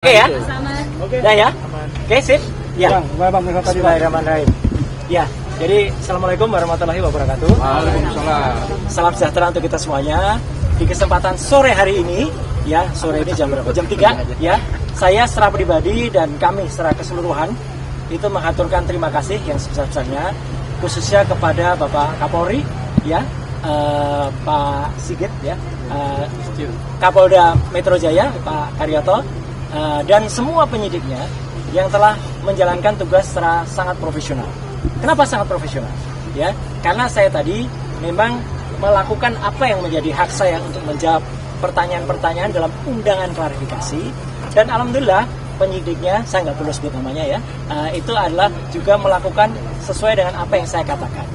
Oke ya? Oke. Udah ya? Oke, sip? Ya. Bismillahirrahmanirrahim. Ya, jadi Assalamualaikum warahmatullahi wabarakatuh. Waalaikumsalam. Salam sejahtera untuk kita semuanya. Di kesempatan sore hari ini, ya, sore ini jam berapa? Jam 3, ya. Saya secara pribadi dan kami secara keseluruhan itu mengaturkan terima kasih yang sebesar-besarnya khususnya kepada Bapak Kapolri, ya, Pak Sigit, ya, Kapolda Metro Jaya, Pak Karyoto, dan semua penyidiknya yang telah menjalankan tugas secara sangat profesional. Kenapa sangat profesional? Ya, karena saya tadi memang melakukan apa yang menjadi hak saya untuk menjawab pertanyaan-pertanyaan dalam undangan klarifikasi, dan alhamdulillah penyidiknya, saya nggak perlu sebut namanya ya, itu adalah juga melakukan sesuai dengan apa yang saya katakan.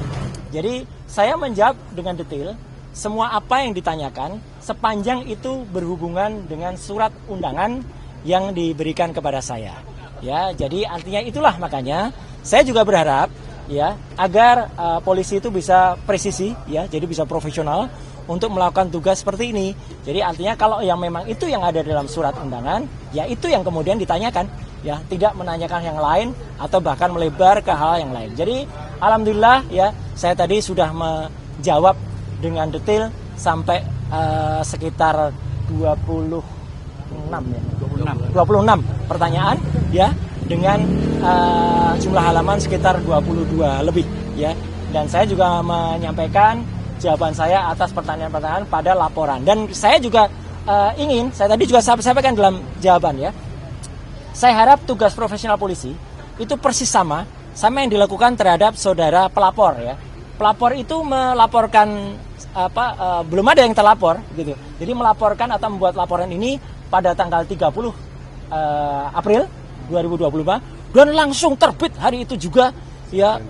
Jadi saya menjawab dengan detail semua apa yang ditanyakan sepanjang itu berhubungan dengan surat undangan yang diberikan kepada saya. Ya, jadi artinya itulah makanya saya juga berharap ya agar polisi itu bisa presisi ya, jadi bisa profesional untuk melakukan tugas seperti ini. Jadi artinya kalau yang memang itu yang ada dalam surat undangan, ya itu yang kemudian ditanyakan, ya tidak menanyakan yang lain atau bahkan melebar ke hal yang lain. Jadi alhamdulillah ya saya tadi sudah menjawab dengan detail sampai sekitar 26 pertanyaan ya, dengan jumlah halaman sekitar 22 lebih ya, dan saya juga menyampaikan jawaban saya atas pertanyaan-pertanyaan pada laporan. Dan saya juga saya tadi juga sampaikan dalam jawaban ya, saya harap tugas profesional polisi itu persis sama yang dilakukan terhadap saudara pelapor ya. Pelapor itu melaporkan belum ada yang terlapor gitu. Jadi melaporkan atau membuat laporan ini pada tanggal 30 April 2025 dan langsung terbit hari itu juga ya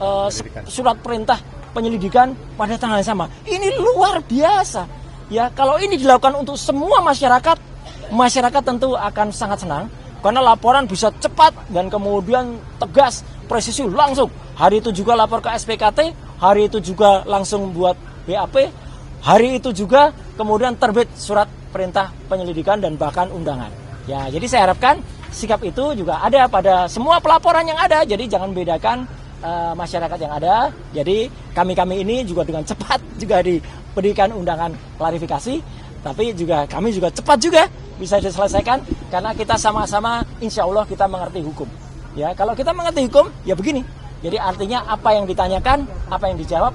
surat perintah penyelidikan pada tanggal yang sama. Ini luar biasa. Ya, kalau ini dilakukan untuk semua masyarakat tentu akan sangat senang karena laporan bisa cepat dan kemudian tegas, presisi langsung. Hari itu juga lapor ke SPKT, hari itu juga langsung buat BAP, hari itu juga kemudian terbit surat perintah penyelidikan dan bahkan undangan. Ya, jadi saya harapkan sikap itu juga ada pada semua pelaporan yang ada. Jadi jangan bedakan masyarakat yang ada. Jadi kami ini juga dengan cepat juga diberikan undangan klarifikasi, tapi juga kami juga cepat juga bisa diselesaikan karena kita sama-sama insya Allah kita mengerti hukum. Ya, kalau kita mengerti hukum ya begini. Jadi artinya apa yang ditanyakan, apa yang dijawab,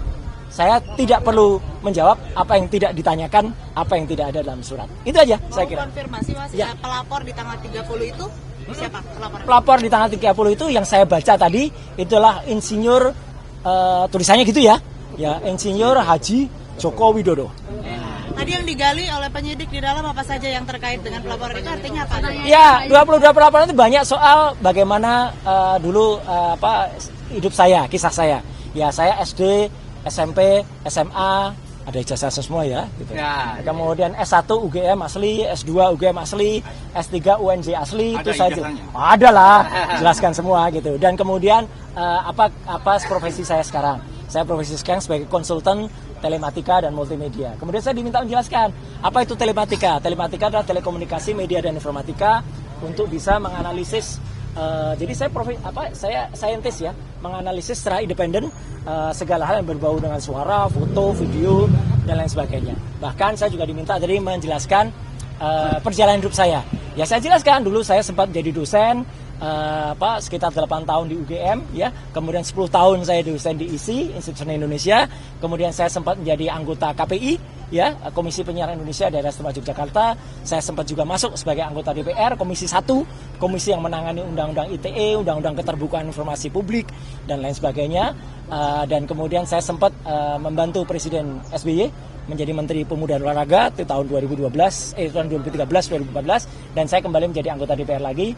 saya tidak perlu menjawab apa yang tidak ditanyakan, apa yang tidak ada dalam surat. Itu aja saya kira. Konfirmasi Mas, ya. Pelapor di tanggal 30 itu siapa? Pelapor di tanggal 30 itu yang saya baca tadi itulah insinyur tulisannya gitu ya. Ya, Insinyur Haji Joko Widodo. Tadi yang digali oleh penyidik di dalam apa saja yang terkait dengan pelaporan itu artinya apa? Ya, 22 pelaporan itu banyak soal bagaimana dulu hidup saya, kisah saya. Ya, saya SD, SMP, SMA, ada ijazah semua ya, gitu. Ya, kemudian S1 UGM asli, S2 UGM asli, S3 UNJ asli, itu saja. Ada lah, jelaskan semua gitu. Dan kemudian apa profesi saya sekarang? Saya profesi sekarang sebagai konsultan telematika dan multimedia. Kemudian saya diminta menjelaskan apa itu telematika. Telematika adalah telekomunikasi, media dan informatika untuk bisa menganalisis. Jadi saya saintis ya, menganalisis secara independen segala hal yang berbau dengan suara, foto, video dan lain sebagainya. Bahkan saya juga diminta jadi menjelaskan perjalanan hidup saya. Ya saya jelaskan dulu saya sempat jadi dosen sekitar 8 tahun di UGM ya. Kemudian 10 tahun saya dosen di ISI, Institut Seni Indonesia. Kemudian saya sempat menjadi anggota KPI ya, Komisi Penyiaran Indonesia Daerah Istimewa Yogyakarta. Saya sempat juga masuk sebagai anggota DPR Komisi 1, komisi yang menangani undang-undang ITE, undang-undang keterbukaan informasi publik dan lain sebagainya. Dan kemudian saya sempat membantu Presiden SBY menjadi Menteri Pemuda dan Olahraga di tahun 2013-2014 dan saya kembali menjadi anggota DPR lagi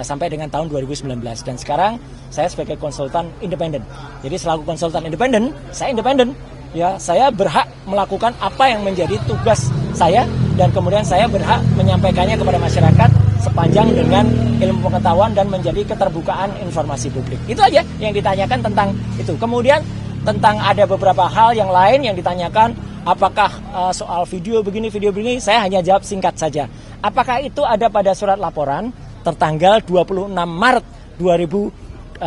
sampai dengan tahun 2019 dan sekarang saya sebagai konsultan independen. Jadi selaku konsultan independen, saya independen. Ya, saya berhak melakukan apa yang menjadi tugas saya dan kemudian saya berhak menyampaikannya kepada masyarakat sepanjang dengan ilmu pengetahuan dan menjadi keterbukaan informasi publik. Itu aja yang ditanyakan tentang itu. Kemudian tentang ada beberapa hal yang lain yang ditanyakan, apakah soal video begini, saya hanya jawab singkat saja. Apakah itu ada pada surat laporan? tertanggal 26 Maret 2025.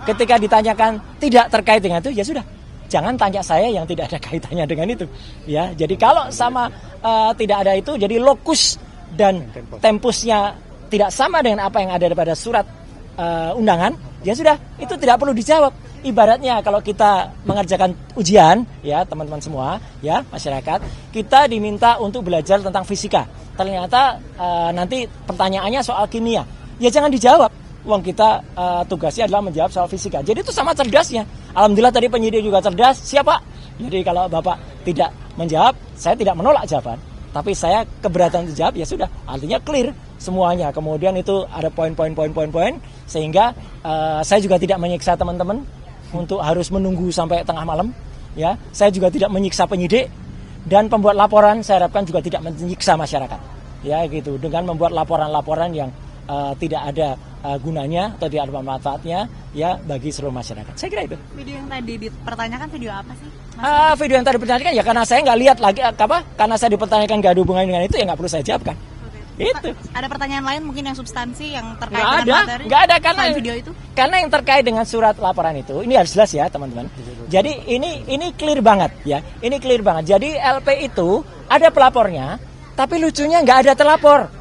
Ketika ditanyakan tidak terkait dengan itu, ya sudah, jangan tanya saya yang tidak ada kaitannya dengan itu. Ya, jadi kalau sama tidak ada itu, jadi lokus dan tempusnya tidak sama dengan apa yang ada pada surat undangan, ya sudah, itu tidak perlu dijawab. Ibaratnya kalau kita mengerjakan ujian, ya teman-teman semua, ya masyarakat, kita diminta untuk belajar tentang fisika. Ternyata nanti pertanyaannya soal kimia, ya jangan dijawab. Wong kita tugasnya adalah menjawab soal fisika. Jadi itu sama cerdasnya. Alhamdulillah tadi penyidik juga cerdas. Siapa? Jadi kalau Bapak tidak menjawab, saya tidak menolak jawaban. Tapi saya keberatan untuk jawab, ya sudah. Artinya clear semuanya. Kemudian itu ada poin-poin sehingga saya juga tidak menyiksa teman-teman untuk harus menunggu sampai tengah malam. Ya, saya juga tidak menyiksa penyidik dan pembuat laporan. Saya harapkan juga tidak menyiksa masyarakat. Ya, gitu. Dengan membuat laporan-laporan yang tidak ada gunanya atau tidak ada manfaatnya ya bagi seluruh masyarakat. Saya kira itu. Video yang tadi dipertanyakan video apa sih? Video yang tadi dipertanyakan ya karena saya nggak lihat lagi karena saya dipertanyakan nggak ada hubungannya dengan itu ya nggak perlu saya jawabkan. Oke. Itu. Ada pertanyaan lain mungkin yang substansi yang terkait Nggak dengan ada, materi? nggak ada karena video itu. Karena yang terkait dengan surat laporan itu ini harus jelas ya teman-teman. Jadi ini clear banget ya. Ini clear banget. Jadi LP itu ada pelapornya, tapi lucunya nggak ada terlapor.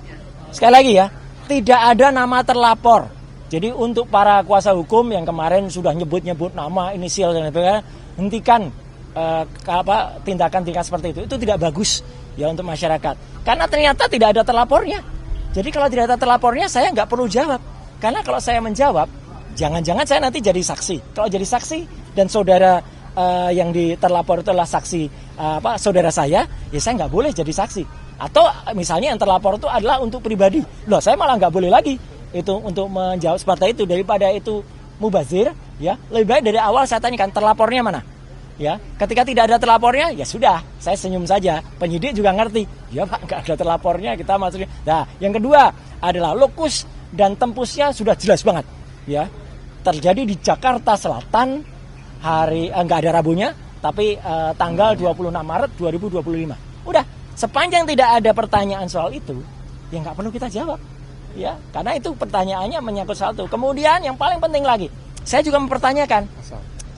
Sekali lagi ya. Tidak ada nama terlapor. Jadi untuk para kuasa hukum yang kemarin sudah nyebut-nyebut nama, inisial dan sebagainya, hentikan tindakan-tindakan seperti itu. Itu tidak bagus ya untuk masyarakat. Karena ternyata tidak ada terlapornya. Jadi kalau tidak ada terlapornya, saya nggak perlu jawab. Karena kalau saya menjawab, jangan-jangan saya nanti jadi saksi. Kalau jadi saksi dan saudara yang terlapor itu adalah saksi saudara saya, ya saya nggak boleh jadi saksi. Atau misalnya yang terlapor itu adalah untuk pribadi. Loh, saya malah nggak boleh lagi itu untuk menjawab seperti itu. Daripada itu mubazir, ya lebih baik dari awal saya tanyakan terlapornya mana. Ya, ketika tidak ada terlapornya, ya sudah, saya senyum saja. Penyidik juga ngerti. Ya Pak, nggak ada terlapornya, kita maksudnya. Nah, yang kedua adalah lokus dan tempusnya sudah jelas banget. Ya, terjadi di Jakarta Selatan nggak ada Rabunya, tapi tanggal 26 Maret 2025. Udah. Sepanjang tidak ada pertanyaan soal itu, ya nggak perlu kita jawab, ya karena itu pertanyaannya menyangkut soal itu. Kemudian yang paling penting lagi, saya juga mempertanyakan,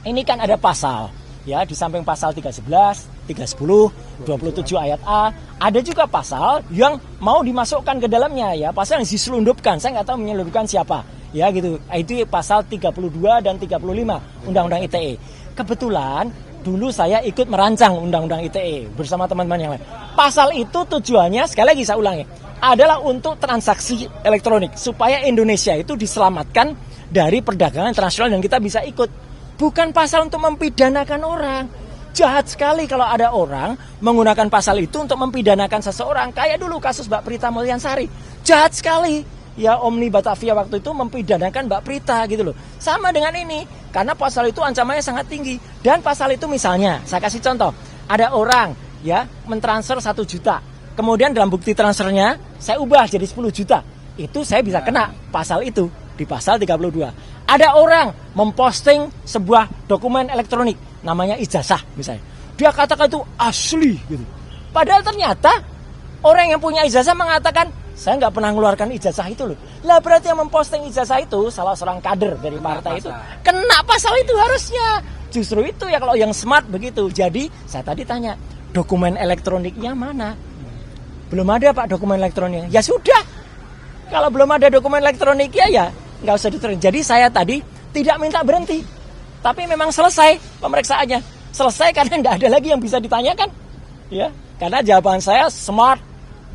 ini kan ada pasal, ya di samping pasal 311, 310, 27 ayat A, ada juga pasal yang mau dimasukkan ke dalamnya, ya pasal yang diselundupkan. Saya nggak tahu menyelundupkan siapa, ya gitu. Itu pasal 32 dan 35 Undang-Undang ITE. Kebetulan dulu saya ikut merancang Undang-Undang ITE bersama teman-teman yang lain. Pasal itu tujuannya, sekali lagi saya ulangi, adalah untuk transaksi elektronik. Supaya Indonesia itu diselamatkan dari perdagangan internasional dan kita bisa ikut. Bukan pasal untuk mempidanakan orang. Jahat sekali kalau ada orang menggunakan pasal itu untuk mempidanakan seseorang. Kayak dulu kasus Mbak Prita Mulyansari. Jahat sekali. Ya Omni Batavia waktu itu mempidanakan Mbak Prita gitu loh. Sama dengan ini. Karena pasal itu ancamannya sangat tinggi. Dan pasal itu misalnya, saya kasih contoh. Ada orang ya mentransfer 1 juta. Kemudian dalam bukti transfernya saya ubah jadi 10 juta. Itu saya bisa kena pasal itu di pasal 32. Ada orang memposting sebuah dokumen elektronik namanya ijazah misalnya. Dia katakan itu asli gitu. Padahal ternyata orang yang punya ijazah mengatakan saya nggak pernah mengeluarkan ijazah itu loh. Lah berarti yang memposting ijazah itu salah seorang kader dari partai itu. Kena pasal itu harusnya. Justru itu ya kalau yang smart begitu. Jadi saya tadi tanya, dokumen elektroniknya mana? Belum ada Pak dokumen elektroniknya. Ya sudah. Kalau belum ada dokumen elektroniknya ya nggak usah diterima. Jadi saya tadi tidak minta berhenti. Tapi memang selesai pemeriksaannya. Selesai karena nggak ada lagi yang bisa ditanyakan. Ya, karena jawaban saya smart,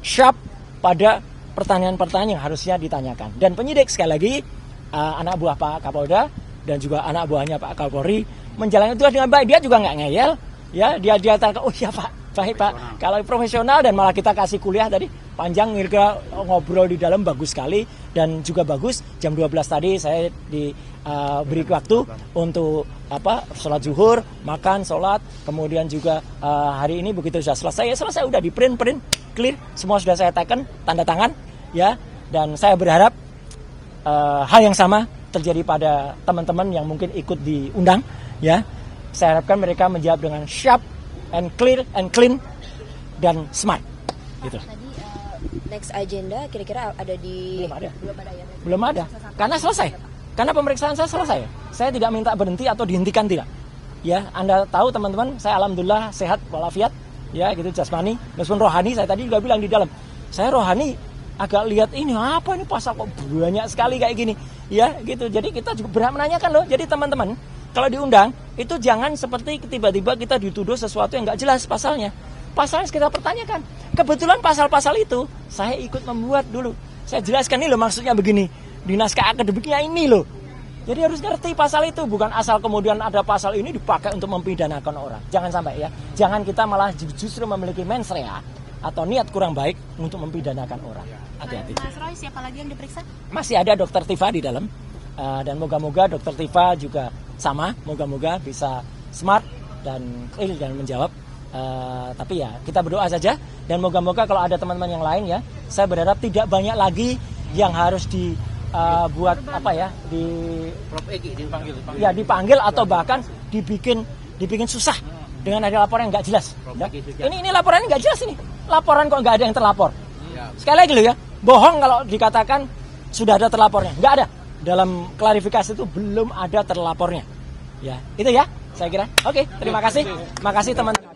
sharp pada pertanyaan-pertanyaan yang harusnya ditanyakan. Dan penyidik sekali lagi anak buah Pak Kapolda dan juga anak buahnya Pak Kapolri menjalani tugas dengan baik. Dia juga nggak ngeyel, ya dia katakan oh iya Pak, baik Pak. Kalau profesional dan malah kita kasih kuliah tadi panjang kira ngobrol di dalam bagus sekali dan juga bagus. Jam 12 tadi saya diberi waktu untuk sholat zuhur, makan, sholat, kemudian juga hari ini begitu sudah selesai ya selesai udah di print clear, semua sudah saya teken, tanda tangan, ya. Dan saya berharap hal yang sama terjadi pada teman-teman yang mungkin ikut diundang, ya. Saya harapkan mereka menjawab dengan sharp and clear and clean dan smart, gitu. Tadi next agenda kira-kira ada di Belum ada. ya. Belum ada. Karena selesai. Karena pemeriksaan saya selesai. Saya tidak minta berhenti atau dihentikan, tidak. Ya, Anda tahu teman-teman, saya alhamdulillah sehat walafiat, ya gitu jasmani, meskipun rohani saya tadi juga bilang di dalam. Saya rohani agak lihat ini apa ini pasal kok banyak sekali kayak gini. Ya, gitu. Jadi kita juga berhak menanyakan loh. Jadi teman-teman, kalau diundang itu jangan seperti tiba-tiba kita dituduh sesuatu yang nggak jelas pasalnya. Pasalnya kita pertanyakan. Kebetulan pasal-pasal itu saya ikut membuat dulu. Saya jelaskan ini loh maksudnya begini. Di naskah akademiknya ini loh. Jadi harus ngerti pasal itu, bukan asal kemudian ada pasal ini dipakai untuk mempidanakan orang. Jangan sampai ya. Jangan kita malah justru memiliki mens rea atau niat kurang baik untuk mempidanakan orang. Hati-hati. Mas Roy, siapa lagi yang diperiksa? Masih ada Dokter Tifa di dalam. Dan moga-moga Dokter Tifa juga sama. Moga-moga bisa smart dan clear dan menjawab. Tapi ya kita berdoa saja. Dan moga-moga kalau ada teman-teman yang lain ya, saya berharap tidak banyak lagi yang harus buat apa ya Prof Egi dipanggil. ya dipanggil atau bahkan dibikin susah dengan ada laporan yang nggak jelas. Ya. Ini laporannya nggak jelas ini. Laporan kok nggak ada yang terlapor. Sekali lagi loh ya, bohong kalau dikatakan sudah ada terlapornya. Nggak ada. Dalam klarifikasi itu belum ada terlapornya. Ya, itu ya saya kira. Oke, terima kasih. Makasih teman-teman.